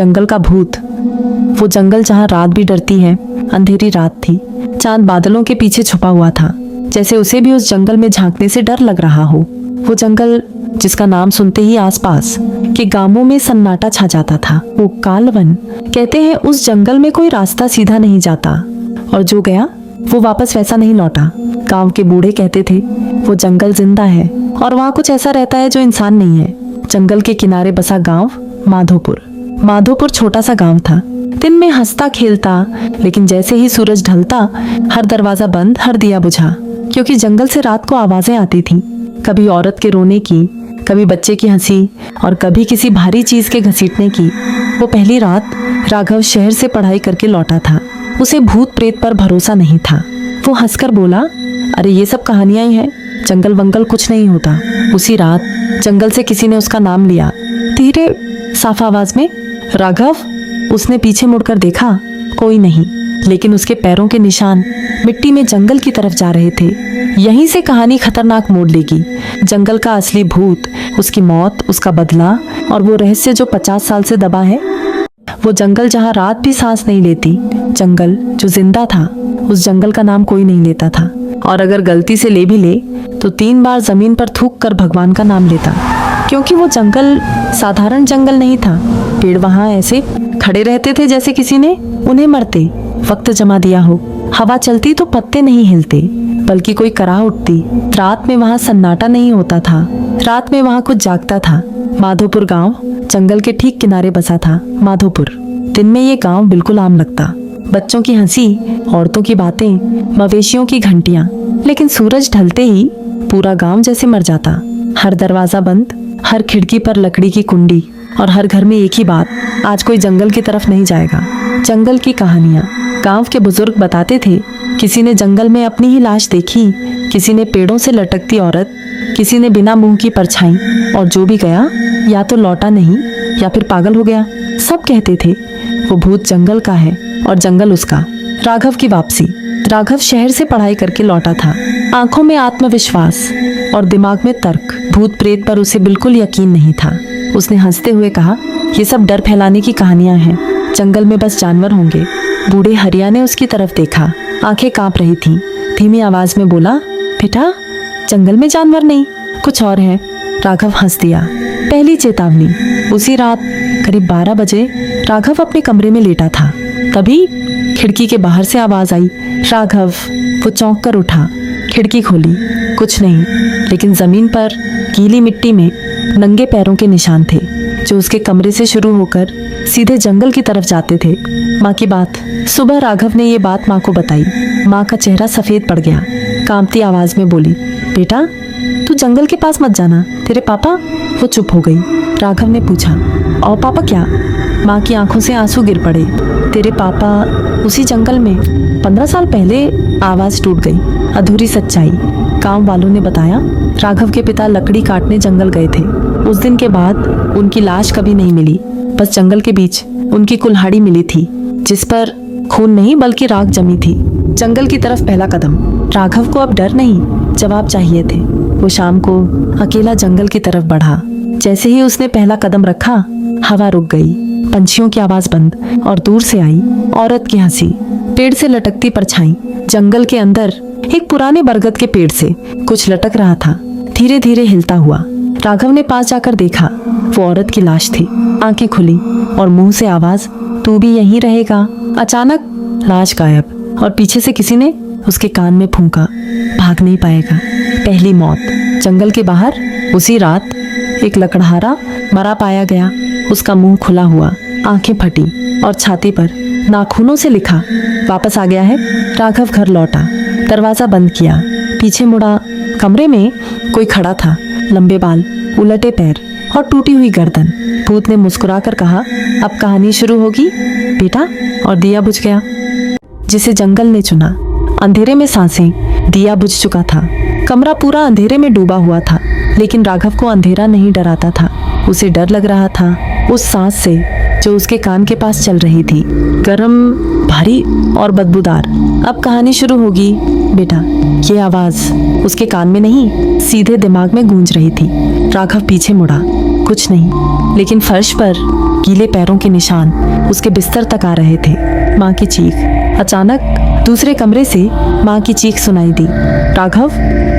जंगल का भूत। वो जंगल जहाँ रात भी डरती है। अंधेरी रात थी। चांद बादलों के पीछे छुपा हुआ था, जैसे उसे भी उस जंगल में झांकने से डर लग रहा हो। वो जंगल जिसका नाम सुनते ही आसपास के गांवों में सन्नाटा छा जाता था। वो कालवन। कहते हैं उस जंगल में कोई रास्ता सीधा नहीं जाता, और जो गया वो वापस वैसा नहीं लौटा। गांव के बूढ़े कहते थे वो जंगल जिंदा है और वहाँ कुछ ऐसा रहता है जो इंसान नहीं है। जंगल के किनारे बसा गांव माधोपुर। माधोपुर छोटा सा गांव था। दिन में हंसता खेलता, लेकिन जैसे ही सूरज ढलता हर दरवाजा बंद, हर दिया बुझा, क्योंकि जंगल से रात को आवाजें आती थी। कभी औरत के रोने की, कभी बच्चे की हंसी, और कभी किसी भारी चीज के घसीटने की। वो पहली रात राघव शहर से पढ़ाई करके लौटा था। उसे भूत प्रेत पर भरोसा नहीं था। वो हंसकर बोला, अरे ये सब कहानियां ही हैं, जंगल वंगल कुछ नहीं होता। उसी रात जंगल से किसी ने उसका नाम लिया, धीरे साफ आवाज में, राघव। उसने पीछे मुड़कर देखा, कोई नहीं, लेकिन उसके पैरों के निशान मिट्टी में जंगल की तरफ जा रहे थे। यहीं से कहानी खतरनाक मोड़ लेगी। जंगल का असली भूत, उसकी मौत, उसका बदला, और वो रहस्य जो 50 साल से दबा है। वो जंगल जहाँ रात भी सांस नहीं लेती, जंगल जो जिंदा था। उस जंगल का नाम कोई नहीं लेता था, और अगर गलती से ले भी ले तो 3 बार जमीन पर थूक कर भगवान का नाम लेता, क्योंकि वो जंगल साधारण जंगल नहीं था। पेड़ वहाँ ऐसे खड़े रहते थे जैसे किसी ने उन्हें मरते वक्त जमा दिया हो। हवा चलती तो पत्ते नहीं हिलते, बल्कि कोई कराह उठती। रात में वहाँ सन्नाटा नहीं होता था, रात में वहाँ कुछ जागता था। माधोपुर गांव जंगल के ठीक किनारे बसा था। माधोपुर। दिन में ये गांव बिल्कुल आम लगता, बच्चों की हंसी, औरतों की बातें, मवेशियों की घंटियां। लेकिन सूरज ढलते ही पूरा गांव जैसे मर जाता। हर दरवाजा बंद, हर खिड़की पर लकड़ी की कुंडी, और हर घर में एक ही बात, आज कोई जंगल की तरफ नहीं जाएगा। जंगल की कहानियां। गांव के बुजुर्ग बताते थे, किसी ने जंगल में अपनी ही लाश देखी, किसी ने पेड़ों से लटकती औरत, किसी ने बिना मुंह की परछाई, और जो भी गया या तो लौटा नहीं या फिर पागल हो गया। सब कहते थे वो भूत जंगल का है और जंगल उसका। राघव की वापसी। राघव शहर से पढ़ाई करके लौटा था। आंखों में आत्मविश्वास और दिमाग में तर्क। भूत प्रेत पर उसे बिल्कुल यकीन नहीं था। उसने हंसते हुए कहा, ये सब डर फैलाने की कहानियां हैं, जंगल में बस जानवर होंगे। बूढ़े हरिया ने उसकी तरफ देखा, आंखें कांप रही थीं। धीमी आवाज में बोला, बेटा, जंगल में जानवर नहीं, कुछ और है। राघव हंस दिया। पहली चेतावनी। उसी रात करीब 12 बजे राघव अपने कमरे में लेटा था। तभी खिड़की के बाहर से आवाज आई, राघव। वो चौंक कर उठा, खिड़की खोली, कुछ नहीं, लेकिन जमीन पर गीली मिट्टी में नंगे पैरों के निशान थे, जो उसके कमरे से शुरू होकर सीधे जंगल की तरफ जाते थे। माँ की बात। सुबह राघव ने ये बात माँ को बताई। माँ का चेहरा सफेद पड़ गया। कांपती आवाज में बोली, बेटा, तू जंगल के पास मत जाना, तेरे पापा। वो चुप हो गई। राघव ने पूछा, और पापा क्या? माँ की आंखों से आंसू गिर पड़े। तेरे पापा उसी जंगल में 15 साल पहले। आवाज टूट गई। अधूरी सच्चाई। गांव वालों ने बताया, राघव के पिता लकड़ी काटने जंगल गए थे। उस दिन के बाद उनकी लाश कभी नहीं मिली। बस जंगल के बीच उनकी कुल्हाड़ी मिली थी, जिस पर खून नहीं बल्कि राख जमी थी। जंगल की तरफ पहला कदम। राघव को अब डर नहीं, जवाब चाहिए थे। वो शाम को अकेला जंगल की तरफ बढ़ा। जैसे ही उसने पहला कदम रखा, हवा रुक गई, पंछियों की आवाज बंद, और दूर से आई औरत की हंसी, पेड़ से लटकती परछाई। जंगल के अंदर एक पुराने बरगद के पेड़ से कुछ लटक रहा था, धीरे धीरे हिलता हुआ। राघव ने पास जाकर देखा, वो औरत की लाश थी। आंखें खुली और मुंह से आवाज, तू भी यहीं रहेगा। अचानक लाश गायब, और पीछे से किसी ने उसके कान में फूंका, भाग नहीं पाएगा। पहली मौत। जंगल के बाहर उसी रात एक लकड़हारा मरा पाया गया। उसका मुंह खुला हुआ, आंखें फटी, और छाती पर नाखूनों से लिखा, वापस आ गया है। राघव घर लौटा, दरवाजा बंद किया, पीछे मुड़ा। कमरे में कोई खड़ा था, लंबे बाल, उलटे पैर और टूटी हुई गर्दन। भूत ने मुस्कुराकर कहा, अब कहानी शुरू होगी बेटा। और दिया बुझ गया। जिसे जंगल ने चुना। अंधेरे में सांसें। दिया बुझ चुका था। कमरा पूरा अंधेरे में डूबा हुआ था, लेकिन राघव को अंधेरा नहीं डराता था। उसे डर लग रहा था उस सांस से जो उसके कान के पास चल रही थी। गर्म भारी और बदबूदार। अब कहानी शुरू होगी बेटा। ये आवाज उसके कान में नहीं, सीधे दिमाग में गूंज रही थी। राघव पीछे मुड़ा, कुछ नहीं, लेकिन फर्श पर गीले पैरों के निशान उसके बिस्तर तक आ रहे थे। माँ की चीख। अचानक दूसरे कमरे से माँ की चीख सुनाई दी। राघव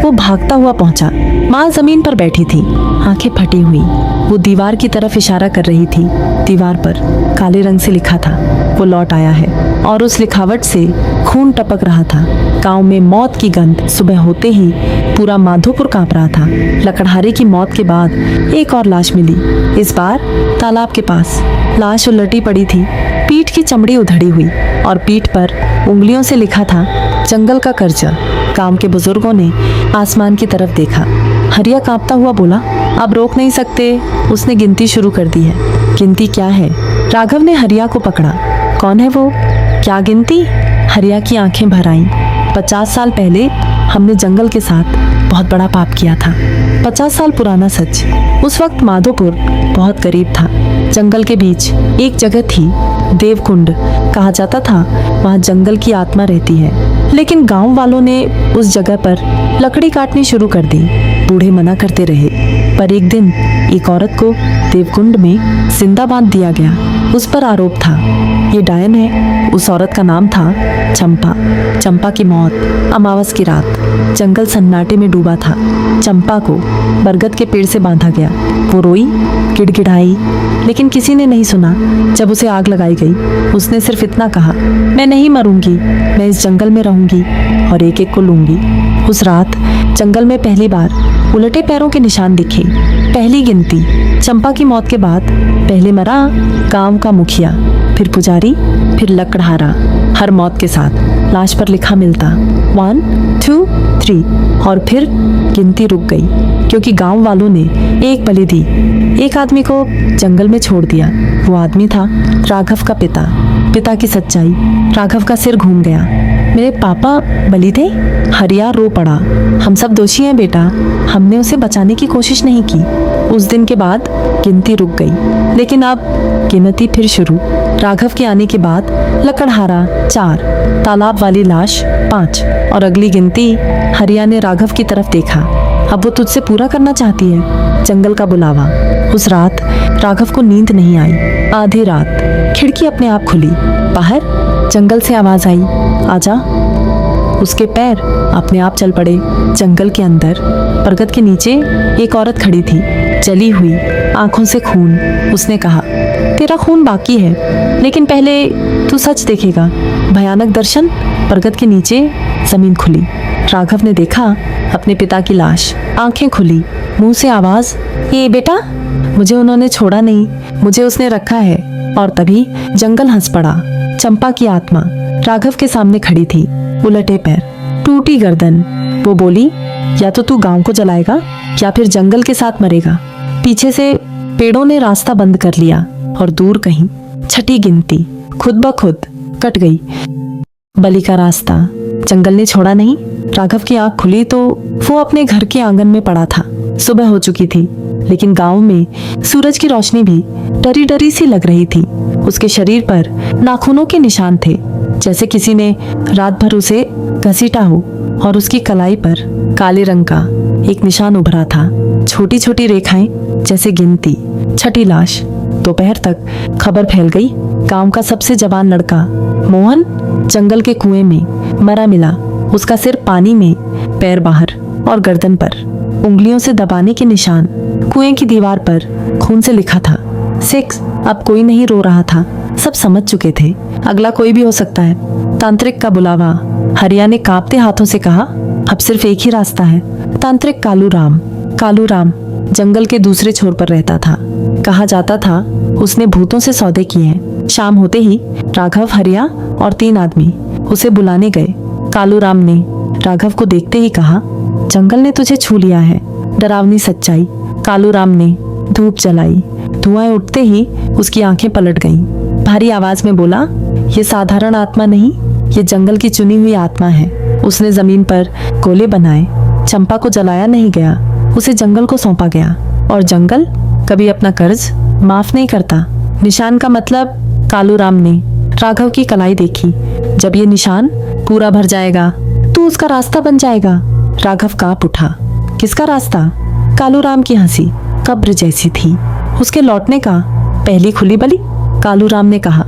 वो भागता हुआ पहुंचा। माँ जमीन पर बैठी थी, आंखें फटी हुई। वो दीवार की तरफ इशारा कर रही थी। दीवार पर काले रंग से लिखा था, वो लौट आया है। और उस लिखावट से खून टपक रहा था। गांव में मौत की गंध सुबह होते ही पूरा माधोपुर कांप रहा था। लकड़हारे की मौत के बाद एक और लाश मिली, इस बार तालाब के पास। लाश उलटी पड़ी थी, पीठ की चमड़ी उधड़ी हुई और पीठ पर उंगलियों से लिखा था, जंगल का कर्जा। गांव के बुजुर्गों ने आसमान की तरफ देखा। हरिया कांपता हुआ बोला, अब रोक नहीं सकते। उसने गिनती शुरू कर दी है। गिनती क्या है? राघव ने हरिया को पकड़ा। कौन है वो? क्या गिनती? हरिया की आंखें भर आईं। 50 साल पहले हमने जंगल के साथ बहुत बड़ा पाप किया था। 50 साल पुराना सच। उस वक्त माधोपुर बहुत करीब था। जंगल के बीच एक जगह थी, देवकुंड कहा जाता था। वहाँ जंगल की आत्मा रहती है। लेकिन गांव वालों ने उस जगह पर लकड़ी काटनी शुरू कर दी। बूढ़े मना करते रहे, पर एक दिन एक औरत को देवकुंड में जिंदा बांध दिया गया। उस पर आरोप था ये डायन है। उस औरत का नाम था चंपा। चंपा की मौत अमावस की रात जंगल सन्नाटे में डूबा था। चंपा को बरगद के पेड़ से बांधा गया। वो रोई, गिड़गिड़ाई, लेकिन किसी ने नहीं सुना। जब उसे आग लगाई गई, उसने सिर्फ इतना कहा, मैं नहीं मरूंगी, मैं इस जंगल में रहूंगी और एक एक को लूंगी। उस रात जंगल में पहली बार उलटे पैरों के निशान दिखे। पहली गिनती। चंपा की मौत के बाद पहले मरा गांव का मुखिया, फिर पुजारी, फिर लकड़हारा। हर मौत के साथ लाश पर लिखा मिलता 1 2 3 और फिर गिनती रुक गई, क्योंकि गांव वालों ने एक बलि दी। एक आदमी को जंगल में छोड़ दिया। वो आदमी था राघव का पिता। पिता की सच्चाई। राघव का सिर घूम गया। मेरे पापा बलि थे? हरिया रो पड़ा। हम सब दोषी हैं बेटा, हमने उसे बचाने की कोशिश नहीं की। उस दिन के बाद गिनती रुक गई, लेकिन अब गिनती फिर शुरू। राघव के आने के बाद लकड़हारा 4, तालाब वाली लाश 5 और अगली गिनती। हरिया ने राघव की तरफ देखा। अब वो तुझसे पूरा करना चाहती है। जंगल का बुलावा। उस रात राघव को नींद नहीं आई। आधी रात खिड़की अपने आप खुली। बाहर जंगल से आवाज आई, आजा। उसके पैर अपने आप चल पड़े। जंगल के अंदर बरगद के नीचे एक औरत खड़ी थी, जली हुई, आंखों से खून। उसने कहा, तेरा खून बाकी है, लेकिन पहले तू सच देखेगा। भयानक दर्शन। बरगद के नीचे जमीन खुली। राघव ने देखा अपने पिता की लाश। आंखें खुली, मुंह से आवाज, ये बेटा, मुझे उन्होंने छोड़ा नहीं, मुझे उसने रखा है। और तभी जंगल हंस पड़ा। चंपा की आत्मा राघव के सामने खड़ी थी, उलटे पैर, टूटी गर्दन। वो बोली, या तो तू गांव को जलाएगा या फिर जंगल के साथ मरेगा। पीछे से पेड़ों ने रास्ता बंद कर लिया और दूर कहीं छठी गिनती खुद ब खुद कट गई। बलि का रास्ता। जंगल ने छोड़ा नहीं। राघव की आंख खुली तो वो अपने घर के आंगन में पड़ा था। सुबह हो चुकी थी, लेकिन गांव में सूरज की रोशनी भी डरी डरी सी लग रही थी। उसके शरीर पर नाखूनों के निशान थे, जैसे किसी ने रात भर उसे घसीटा हो। और उसकी कलाई पर काले रंग का एक निशान उभरा था, छोटी छोटी रेखाएं, जैसे गिनती। छठी लाश। दोपहर तक खबर फैल गई। गांव का सबसे जवान लड़का मोहन जंगल के कुएं में मरा मिला। उसका सिर पानी में, पैर बाहर और गर्दन पर उंगलियों से दबाने के निशान। कुएं की दीवार पर खून से लिखा था 6। अब कोई नहीं रो रहा था, सब समझ चुके थे अगला कोई भी हो सकता है। तांत्रिक का बुलावा। हरिया ने कांपते हाथों से कहा, अब सिर्फ एक ही रास्ता है। तांत्रिक कालू राम। कालू राम जंगल के दूसरे छोर पर रहता था। कहा जाता था उसने भूतों से सौदे किए हैं। शाम होते ही राघव, हरिया और 3 आदमी उसे बुलाने गए। कालू राम ने राघव को देखते ही कहा, जंगल ने तुझे छू लिया है। डरावनी सच्चाई। कालू राम ने धूप जलाई। धुआं उठते ही उसकी आंखें पलट गईं। भारी आवाज में बोला, ये साधारण आत्मा नहीं, ये जंगल की चुनी हुई आत्मा है। उसने जमीन पर गोले बनाए। चंपा को जलाया नहीं गया, उसे जंगल को सौंपा गया। और जंगल कभी अपना कर्ज माफ नहीं करता। निशान का मतलब कालू राम ने राघव की कलाई देखी। जब ये निशान पूरा भर जाएगा तो उसका रास्ता बन जाएगा। राघव कांप उठा। किसका रास्ता? कालूराम की हंसी कब्र जैसी थी। उसके लौटने का पहली खुली बली? कालूराम ने कहा,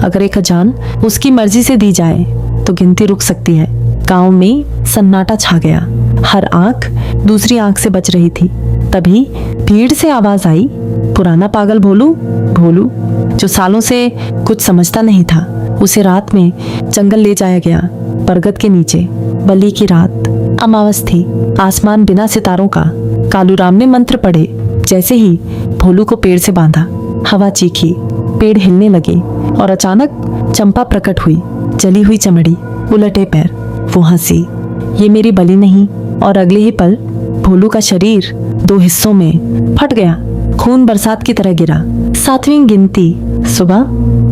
अगर एक जान उसकी मर्जी से दी जाए तो गिनती रुक सकती है। गांव में सन्नाटा छा गया। हर आंख दूसरी आंख से बच रही थी। तभी भीड़ से आवाज आई, पुराना पागल भोलू। भोलू जो सालों से कुछ समझता नहीं था, उसे रात में जंगल ले जाया गया। बरगद के नीचे बली की रात, अमावस थी, आसमान बिना सितारों का। कालूराम ने मंत्र पढ़े। जैसे ही भोलू को पेड़ से बांधा, हवा चीखी, पेड़ हिलने लगे और अचानक चंपा प्रकट हुई। जली हुई चमड़ी, उलटे पैर, वो हंसी, ये मेरी बलि नहीं। और अगले ही पल भोलू का शरीर 2 हिस्सों में फट गया। खून बरसात की तरह गिरा। 7वीं गिनती सुबह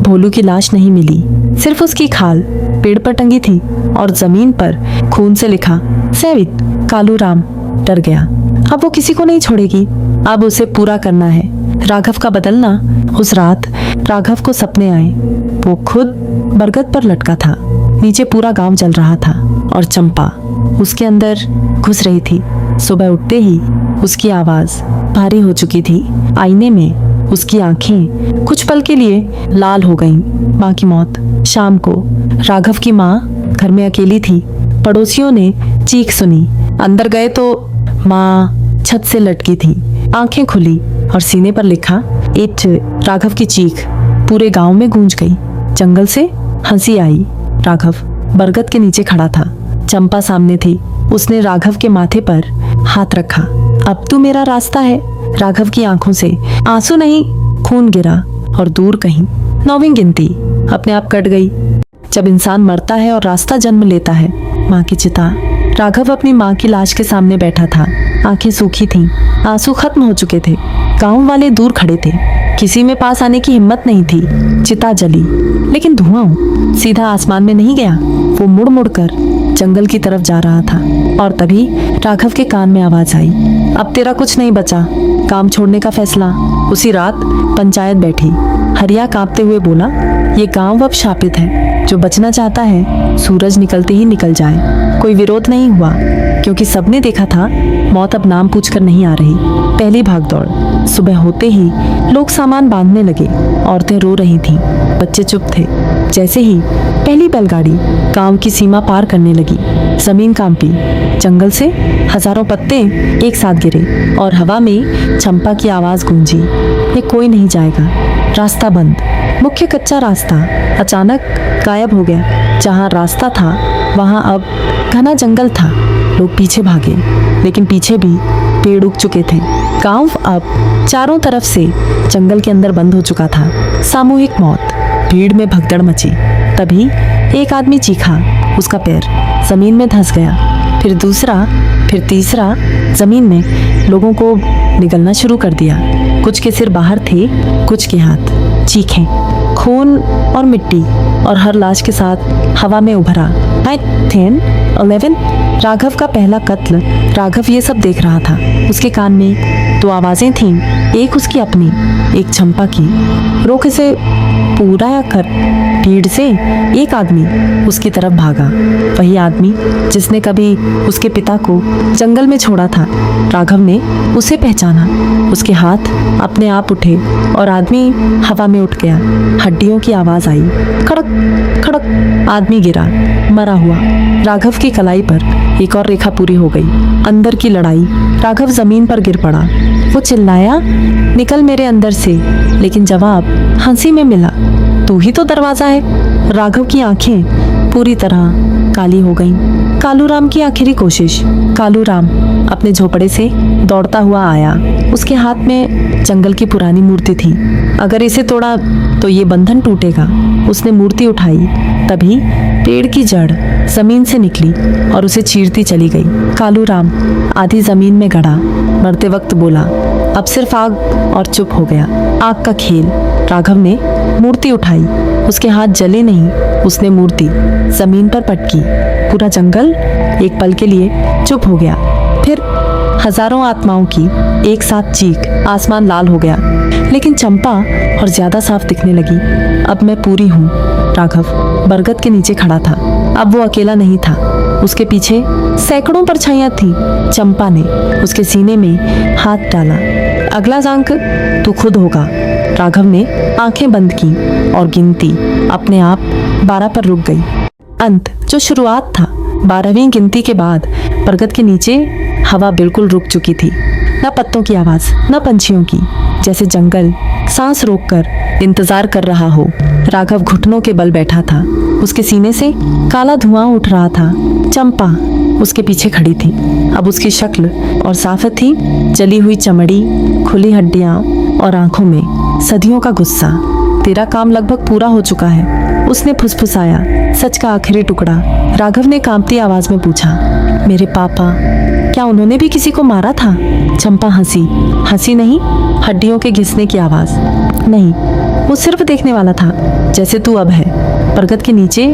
भोलू की लाश नहीं मिली, सिर्फ उसकी खाल पेड़ पर टंगी थी और जमीन पर खून से लिखा सैवित। कालूराम डर गया। अब वो किसी को नहीं छोड़ेगी। अब उसे पूरा करना है। राघव का बदलना। उस रात राघव को सपने आए। वो खुद बरगद पर लटका था। नीचे पूरा गांव जल रहा था और चंपा उसके अंदर घुस रही थी। सुबह उठते ही उसकी आवाज भारी हो चुकी थी। आईने में उसकी आंखें कुछ पल के लिए लाल हो गईं। माँ की मौत। शाम को राघव की माँ घर में अकेली थी। पड़ोसियों ने चीख सुनी। अंदर गए तो माँ छत से लटकी थी, आंखें खुली और सीने पर लिखा इट। राघव की चीख पूरे गांव में गूंज गई। जंगल से हंसी आई। राघव बरगद के नीचे खड़ा था। चंपा सामने थी। उसने राघव के माथे पर हाथ रखा। अब तू मेरा रास्ता है। राघव की आंखों से आंसू नहीं, खून गिरा और दूर कहीं 9वीं गिनती अपने आप कट गई। जब इंसान मरता है और रास्ता जन्म लेता है। माँ की चिता। राघव अपनी माँ की लाश के सामने बैठा था। आंखें सूखी थीं, आंसू खत्म हो चुके थे। गांव वाले दूर खड़े थे। किसी में पास आने की हिम्मत नहीं थी। चिता जली, लेकिन धुआं सीधा आसमान में नहीं गया। वो मुड़ मुड़ कर जंगल की तरफ जा रहा था और तभी राघव के कान में आवाज आई, अब तेरा कुछ नहीं बचा। काम छोड़ने का फैसला। उसी रात पंचायत बैठी। हरिया कांपते हुए बोला, ये गांव अब शापित है। जो बचना चाहता है सूरज निकलते ही निकल जाए। कोई विरोध नहीं हुआ, क्योंकि सबने देखा था मौत अब नाम पूछकर नहीं आ रही। पहली भागदौड़। सुबह होते ही लोग सामान बांधने लगे। औरतें रो रही थीं, बच्चे चुप थे। जैसे ही पहली बैलगाड़ी गांव की सीमा पार करने लगी, जमीन कांपी। जंगल से हजारों पत्ते एक साथ गिरे और हवा में चंपा की आवाज गूंजी, ये कोई नहीं जाएगा। रास्ता बंद। मुख्य कच्चा रास्ता अचानक गायब हो गया। जहाँ रास्ता था वहाँ अब घना जंगल था। लोग पीछे भागे, लेकिन पीछे भी पेड़ उग चुके थे। गांव अब चारों तरफ से जंगल के अंदर बंद हो चुका था। सामूहिक मौत। भीड़ में भगदड़ मची। तभी एक आदमी चीखा। उसका पैर जमीन में धंस गया। फिर दूसरा, फिर तीसरा। जमीन में लोगों को निगलना शुरू कर दिया। कुछ के सिर बाहर थे, कुछ के हाथ। चीखें, खून और मिट्टी, और हर लाश के साथ हवा में उभरा 10, 11। राघव का पहला कत्ल। राघव ये सब देख रहा था। उसके कान में 2 आवाजें थीं, एक उसकी अपनी, एक चंपा की। रोक इसे पूरा कर। भीड़ से एक आदमी उसकी तरफ भागा। वही आदमी जिसने कभी उसके पिता को जंगल में छोड़ा था। राघव ने उसे पहचाना। उसके हाथ अपने आप उठे और आदमी हवा में उठ गया। हड्डियों की आवाज आई, खड़क खड़क। आदमी गिरा, मरा हुआ। राघव की कलाई पर एक और रेखा पूरी हो गई। अंदर की लड़ाई। राघव जमीन पर गिर पड़ा। वो चिल्लाया, निकल मेरे अंदर से, लेकिन जवाब हंसी में मिला, तू ही तो दरवाजा है। राघव की आंखें पूरी तरह काली हो गईं। कालूराम की आखिरी कोशिश। कालूराम अपने झोपड़े से दौड़ता हुआ आया। उसके हाथ में जंगल की पुरानी मूर्ति थी। अगर इसे तोड़ा तो ये बंधन टूटेगा। उसने मूर्ति उठाई। तभी पेड़ की जड़ जमीन से निकली और उसे चीरती चली गई। कालूराम आधी जमीन में गड़ा। मरते वक्त बोला, अब सिर्फ आग, और चुप हो गया। आग का खेल। राघव ने मूर्ति उठाई। उसके हाथ जले नहीं। उसने मूर्ति जमीन पर पटकी। पूरा जंगल एक पल के लिए चुप हो गया। फिर हजारों आत्माओं की एक साथ चीख। आसमान लाल हो गया, लेकिन चंपा और ज्यादा साफ दिखने लगी। अब मैं पूरी हूँ। राघव बरगद के नीचे खड़ा था। अब वो अकेला नहीं था, उसके पीछे सैकड़ों परछाइयां थी। चंपा ने उसके सीने में हाथ डाला। अगला अंक तू खुद होगा। राघव ने आंखें बंद की और गिनती अपने आप 12 पर रुक गई। अंत जो शुरुआत था, 12वीं गिनती के बाद बरगद के नीचे हवा बिल्कुल रुक चुकी थी। न पत्तों की आवाज, न पंछियों की, जैसे जंगल सांस रोककर इंतजार कर रहा हो। राघव घुटनों के बल बैठा था, उसके सीने से काला धुआं उठ रहा था। चंपा उसके पीछे खड़ी थी। अब उसकी शक्ल और साफत थी, जली हुई चमड़ी, खुली हड्डियां और आंखों में सदियों का गुस्सा। तेरा काम लगभग पूरा हो चुका है, उसने फुसफुसाया। सच का आखिरी टुकड़ा। राघव ने कांपती आवाज में पूछा, मेरे पापा, क्या उन्होंने भी किसी को मारा था? चंपा हंसी नहीं, हड्डियों के घिसने की आवाज। नहीं, वो सिर्फ देखने वाला था, जैसे तू अब है। बरगद के नीचे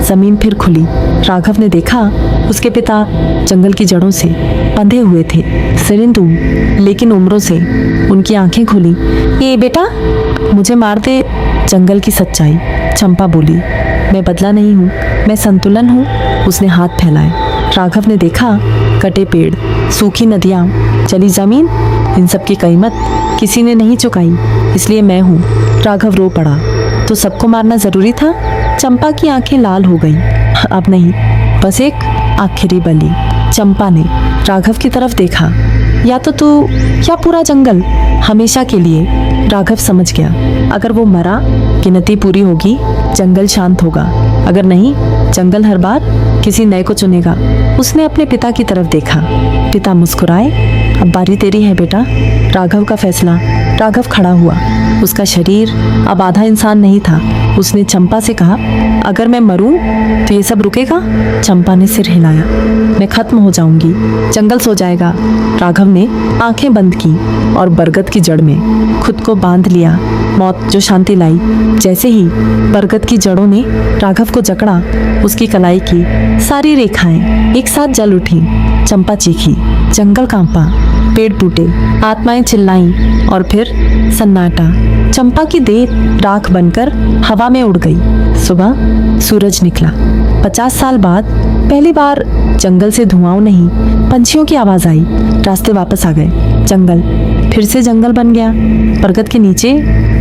जमीन फिर खुली। राघव ने देखा उसके पिता जंगल की जड़ों से बंधे हुए थे, सिरिंदू लेकिन उम्रों से। उनकी आंखें खुली। ये बेटा, मुझे मार दे। जंगल की सच्चाई। चंपा बोली, मैं बदला नहीं हूँ, मैं संतुलन हूँ। उसने हाथ फैलाए। राघव ने देखा कटे पेड़, सूखी नदियाँ, जली जमीन, इन सब की कीमत किसी ने नहीं चुकाई, इसलिए मैं हूँ। राघव रो पड़ा। तो सबको मारना जरूरी था? चंपा की आंखें लाल हो गईं। अब नहीं, बस एक आखिरी बलि। चंपा ने राघव की तरफ देखा। या तो तू या पूरा जंगल, हमेशा के लिए। राघव समझ गया, अगर वो मरा, गिनती पूरी होगी, जंगल शांत होगा। अगर नहीं, जंगल हर बार किसी नए को चुनेगा। उसने अपने पिता की तरफ देखा। पिता मुस्कुराए। अब बारी तेरी है बेटा। राघव का फैसला। राघव खड़ा हुआ। उसका शरीर अब आधा इंसान नहीं था। उसने चंपा से कहा, अगर मैं मरूं तो ये सब रुकेगा? चंपा ने सिर हिलाया। मैं खत्म हो जाऊंगी, जंगल सो जाएगा। राघव ने आंखें बंद की और बरगद की जड़ में खुद को बांध लिया। मौत जो शांति लाई। जैसे ही बरगद की जड़ों ने राघव को जकड़ा, उसकी कलाई की सारी रेखाएं एक साथ जल उठी। चंपा चीखी, जंगल कांपा, पेड़ टूटे, आत्माएं चिल्लाईं और फिर सन्नाटा। चंपा की देह राख बनकर हवा में उड़ गई। सुबह सूरज निकला। 50 साल बाद पहली बार जंगल से धुआं नहीं, पंछियों की आवाज आई। रास्ते वापस आ गए। जंगल फिर से जंगल बन गया। बरगद के नीचे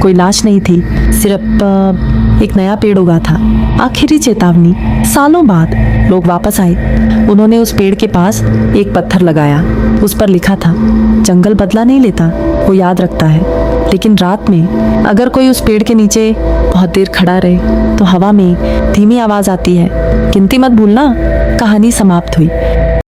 कोई लाश नहीं थी, सिर्फ एक नया पेड़ उगा था। आखिरी चेतावनी। सालों बाद लोग वापस आए। उन्होंने उस पेड़ के पास एक पत्थर लगाया। उस पर लिखा था, जंगल बदला नहीं लेता, वो याद रखता है। लेकिन रात में अगर कोई उस पेड़ के नीचे बहुत देर खड़ा रहे तो हवा में धीमी आवाज आती है, गिनती मत भूलना। कहानी समाप्त हुई।